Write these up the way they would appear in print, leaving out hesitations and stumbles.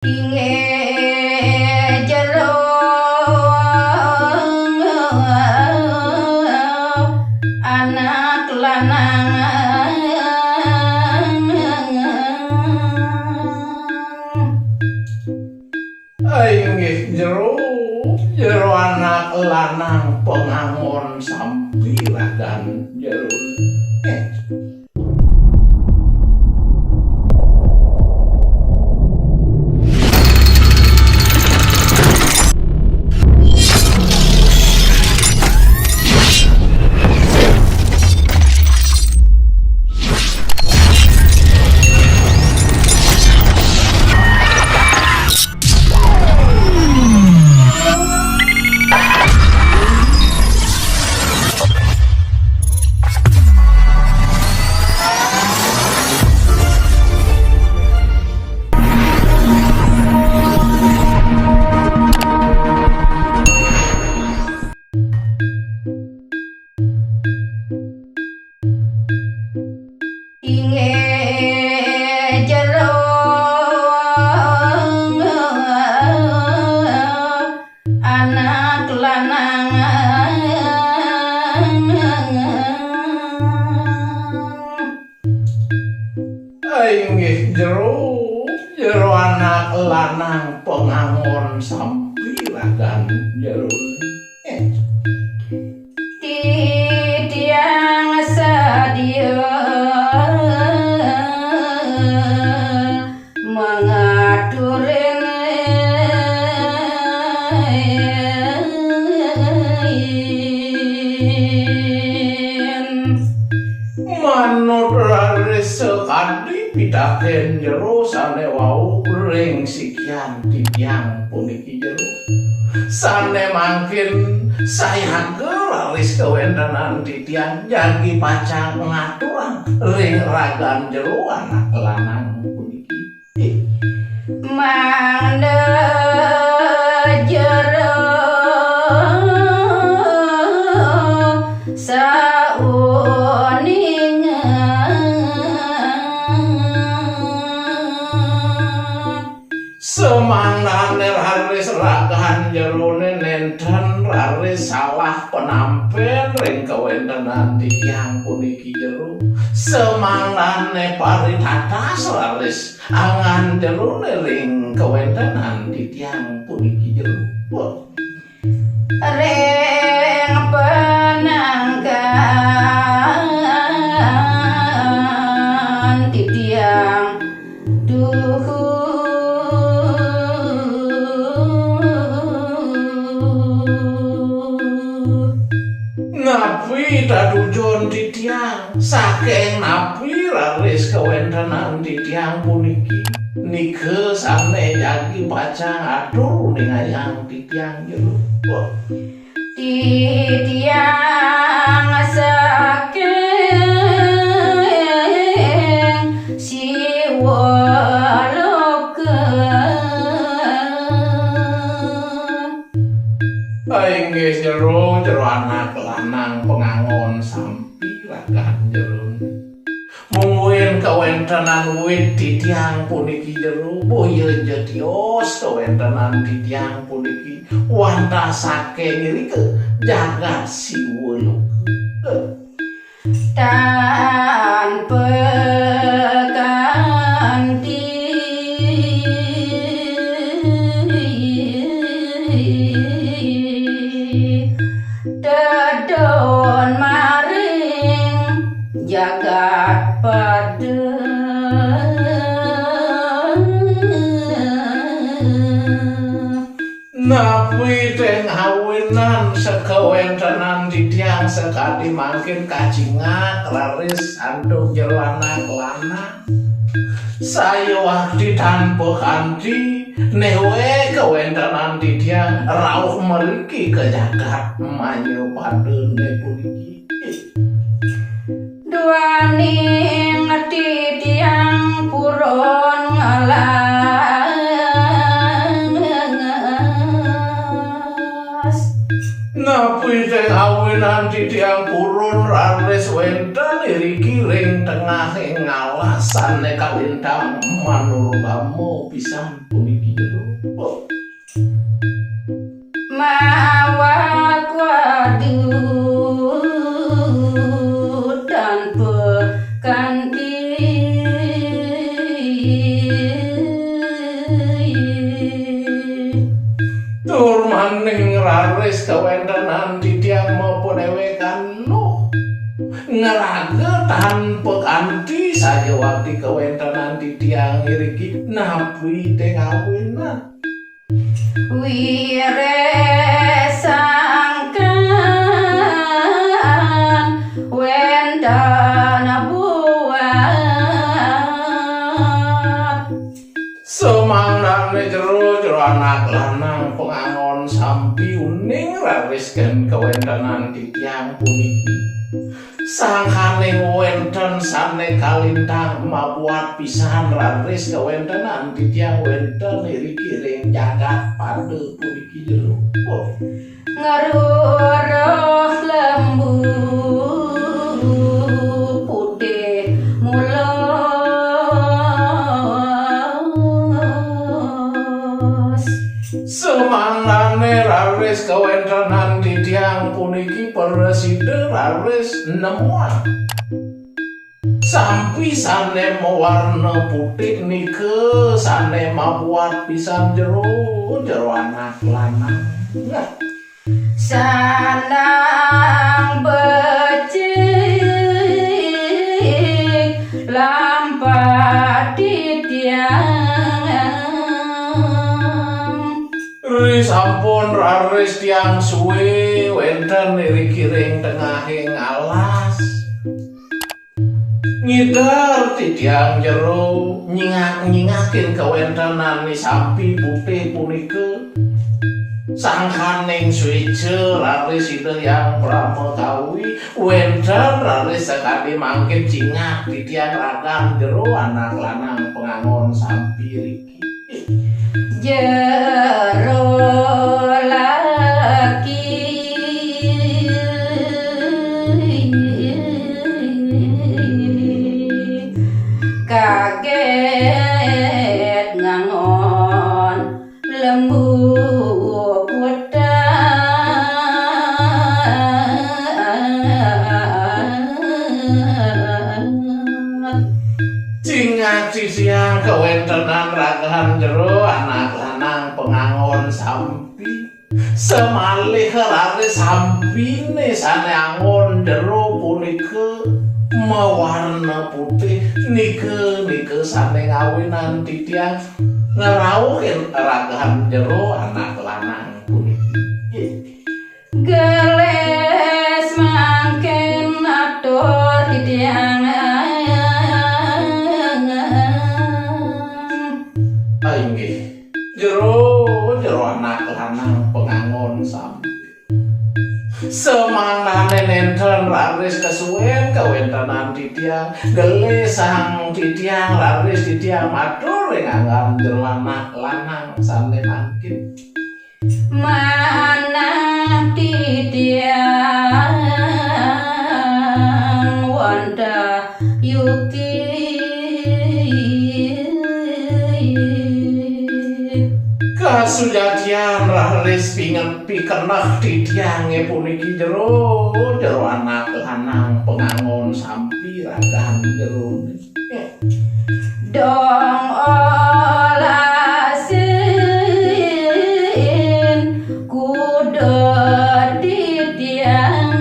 Inge jero anak lanang inggih jero anak lanang pengangon sampiragan jero inge jero anak lanang inggih jero anak lanang pengangon sampiragan jero tiang sadia mengaturin manut raris sekadi pitaken jero sane wau ring sikian titiang puniki jero sane mangkin saya raris kewentenan titiang jagi pacang ngaturan ring ragan jero anak lanang puniki mangda jero semangane raris ragan jerone nenten raris salah penampen ring kewentenan titiang puniki jero semangane paritatas raris angan jerone ring kewentenan titiang puniki jero ring penangkan titiang duhu napi dadujon titiang saking napi raris kewentenan titiang puniki nike sane jagi pacang aduh ningayang titiang jero titiang saking siwalokeun inggih jero anak lanang pengangon sampiragan jero mungguin kewentenan wit titiang puniki jero boyo jetios kewentenan titiang puniki wantasake ngirike jagat siwuluh tanpa ganti dedon maring jagat pada napi teng awinan sekewentenan titiang sekadi mangkin kacingat raris andung jero anak lanang saya waktu tanpa kanti newe kewentenan titiang rauh meriki ke jagat manyu padune puniki duaning titiang purun ngalas napi teng awinan titiang purun raris wenten iriki ring tengah ngalas sane kalintang manur kamu pisan puniki jero mawa kuadu dan pekanti tur maning raris kawentenan ditiang maupun ewekan ngeraga tanpa kanti saja waktu kawentenan ditiang iriki napi teh kawinan wire sangkan wendana buat semangdane jero anak lanang pengangon sampi uning rarisken kawentenan ditiang puniki sangkane wenten sane kalintang mabuat pisan raris kawentenan ditiang wenten iri-iring jagat padu puniki jero ngaruh lembu putih mulos semangane raris kawentenan ditiang puniki presiden raris nemuan sampi sane mewarna putih nike sane mabuat pisan jero anak lanang sandang becik lampat ditiang sampun raris tiang suwe wenten iri-iring tengahing alas ngidar tiang jero nyingak-nyingakin kawentenan ni sampi putih punike sangkaning suice raris itu yang pramekawi wenten raris sekali mangkin cingak titiang ragan jero anak lanang pengangon sampi riki jero laki kaget ngangon lembu siang kawentenan ragahan jero anak lanang pengangon sampi semalih raris sampine sane angon jero punike mawarna putih nike sane ngawinan titiang ngerawuhin ragahan jero anak lanang puniki geles mangken atur titiang jero anak lanang pengangon sampi semangane nenten raris kesuwen kawentenan titiang gelis sang titiang raris titiang matur ing anggan jero anak lanang sane mangkin mana titiang wanda yuki kasujatian raris pingen pikenah titiange puniki jero anak lanang pengangon sampi ragahan jero dong olasin kudu titiang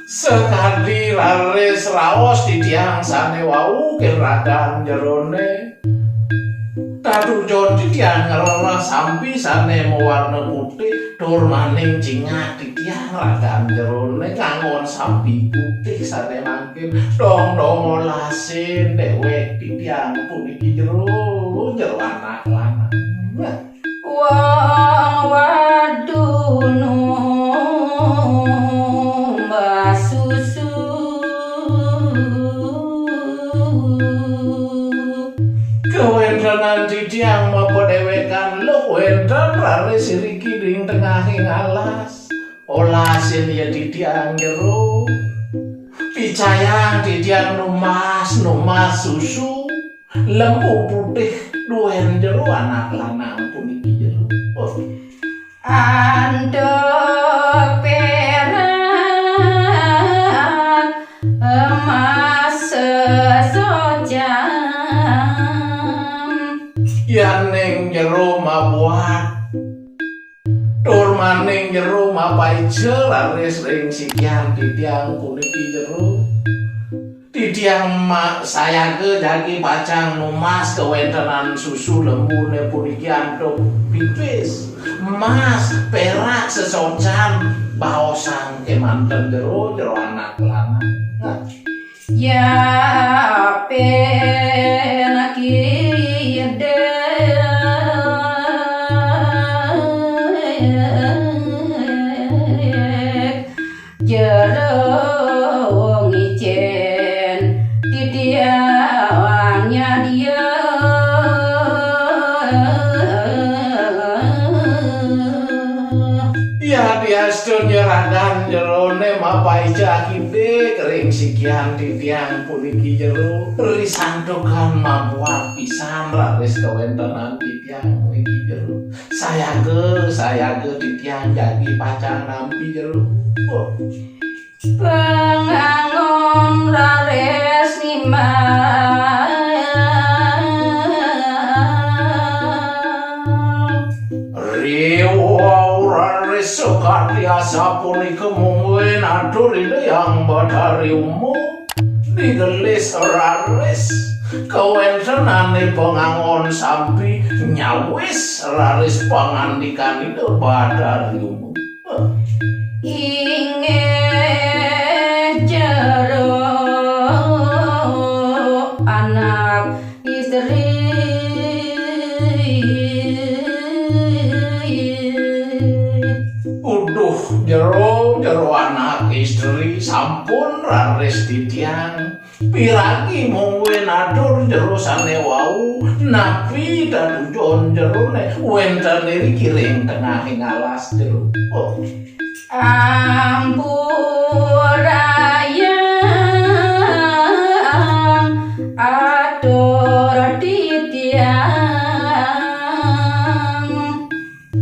sekali raris raos titiang sane wau ken ragahan jerone Tadu jon titiang ngelola sampi sane mewarna putih tur maning cingak titiang ragan jerone ngangon sampi putih sane mangkin dong olasin dewek titiang puniki jero anak lanang wong wadunu mbasusu kewentenan titiang maupun dewekan lo wenten raris siriki ding tengahing alas olasin ya titiang jero dicayang didiang numas susu lembu putih duwen jero anak lanang puniki jero. Oh. Andok perak emas sesojam Yan ning jero mabuat tur maning jero mapaije laris ring sikian didiang puniki jero. Didiang sayake jagi pacang numas kewentenan susu lembune puniki antuk pipis emas perak sesojan baosan kemanten jero anak lanang. ya penaki jero ngijen didiangnya dia Ya diastun nyeragan jerone mapaija kinde kering sikian didiang puniki jero risandokan mabuat pisan laris kewentenan didiang puniki jero sayake didiang jagi pacang nampi jero. Oh. pengangon lares nimbang Riwawraris sukatiasa punika mungguin atur ide yang badari umum digelis raris kewentenane pengangon sampi nyawis raris pangandikan ide badari umum. ingin jero anak istri Uduh jero anak istri sampun raris didiang piragi mungguin atur jero sane wau napi dadujon jerone wenten iri kiring tengahing alas jero. Oh. ampurayang atur didiang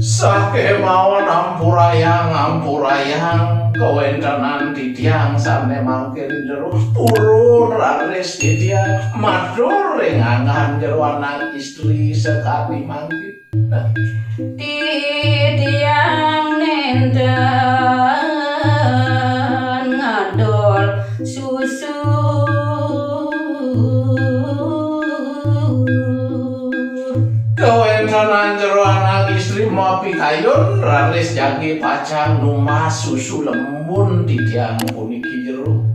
Sake mawon ampurayang kewentenan didiang sane mangkir jero purun raris didiang matur ring angan jero anak istri sekali mangkir. didiang nenten ngadol susu Kewentenan jero anak istri mapi kayun raris jagi pacang numas susu lembun didiang puniki jero.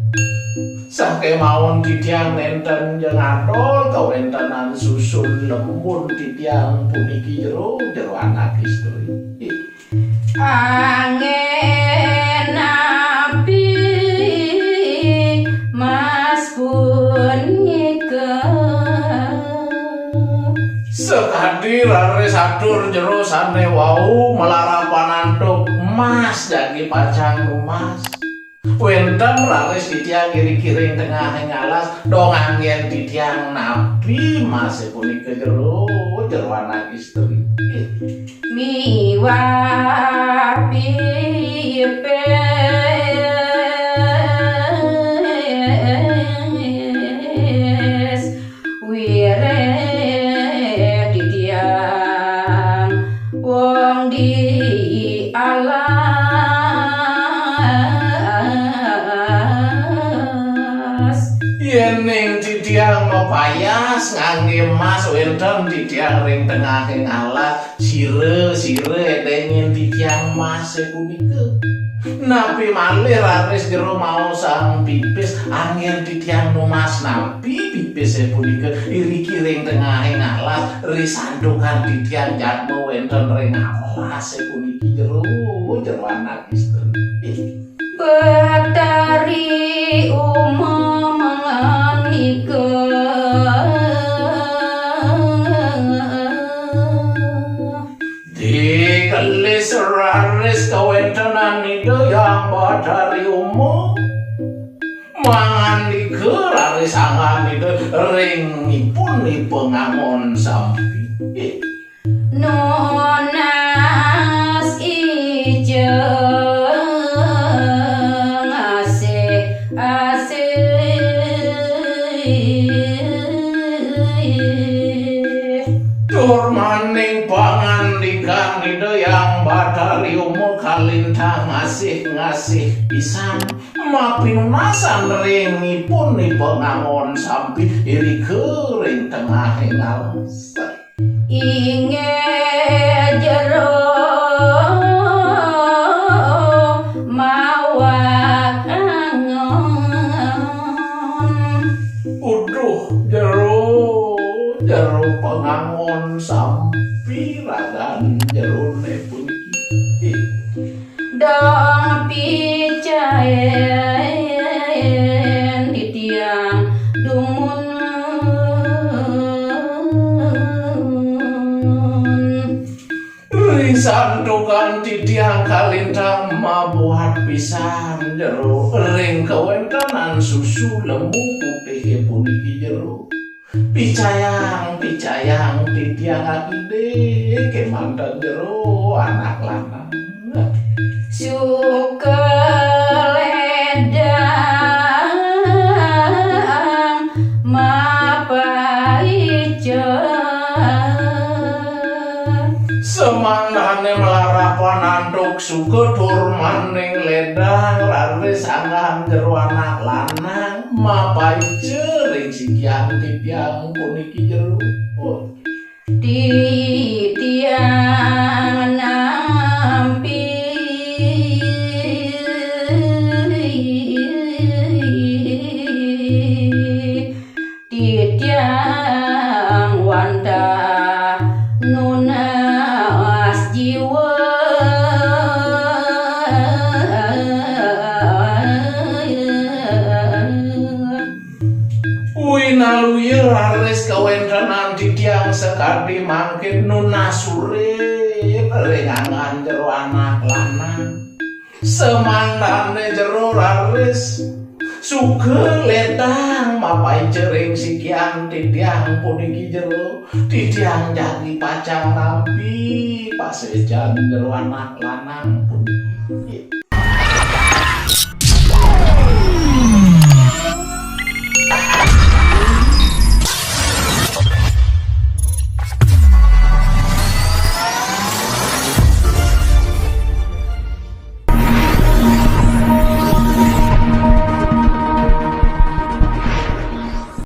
Sake mawon didiang nenten jengadol kewentenan susun lembun didiang puniki jero anak istri. angin api mas punika Sekadi laris atur jero sane wau melarapan antuk emas jagi pacang numas. Wenten laris didiang kiri-kiring tengah alas dong angin didiang nabi mas punika jero anak istri. miwapi pes wire didiang wong di alas Yening didiang mepayas ngangge emas wenten didiang ring tengahing alas sire edengin didiang emas punika. Napi malih raris jero mau sang pipis angin didiang numas napi pipis punika iriki ring tengahing alas risandukan didiang jatmu wenten ring alas puniki jero anak istri. Betari umum Dikelis raris kewentenan ide yang badari umum mangan laris anganipun ringipun pengangon sampi. Nonas ijeng asih Dur maning pangandikan yang badarium kalintang ngasih pisan mapinunasan ringipun pengangon sampi iri kering tengah ngalas inge jero mawa angon jero pengangon sampi ragan jerone puniki dong picayen di tiang dumun sandukan tidiang kalintang mabuhat pisan jero ring kawentanan susu lembu putih puniki jero picayang tidiang akide kemantan jero anak lanang sukeledang mapaijan semangane melarapan anduk suka tur maning ledang laris angam jero anak lanang mapai jering sikian tidiang puniki jero di tiang nampi di tiang wanda nunas jiwa winaluye laris kawendranan tidiang sekadi mangkin nunasure ringangan jero anak lanang semangane jero laris suge ledang mapai jering sikian tidiang puniki jero tidiang jadi pacang nampi pasejan jero anak lanang puniki